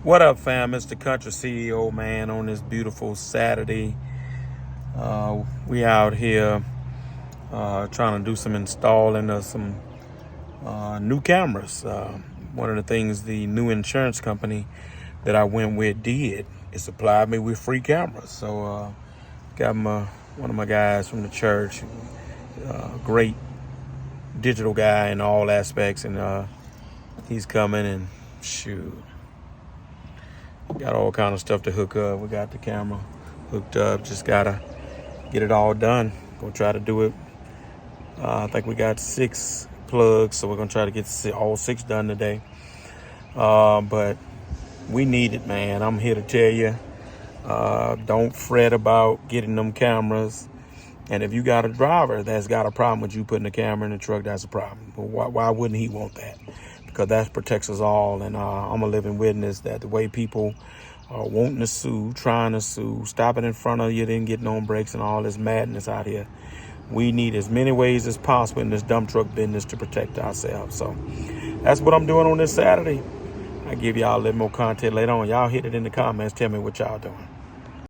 What up, fam? It's the Country CEO, man, on this beautiful Saturday. We out here trying to do some installing of some new cameras. One of the things the new insurance company that I went with did is supplied me with free cameras. So got one of my guys from the church, great digital guy in all aspects, and he's coming and shoot. Got all kind of stuff to hook up. We got the camera hooked up. Just gotta get it all done. Gonna try to do it. I think we got 6 plugs, so we're gonna try to get all 6 done today. But we need it, man. I'm here to tell you, don't fret about getting them cameras. And if you got a driver that's got a problem with you putting a camera in the truck, that's a problem. But why wouldn't he want that? Because that protects us all. And I'm a living witness that the way people are wanting to sue, trying to sue, stopping in front of you, then getting on brakes and all this madness out here. We need as many ways as possible in this dump truck business to protect ourselves. So that's what I'm doing on this Saturday. I'll give y'all a little more content later on. Y'all hit it in the comments. Tell me what y'all doing.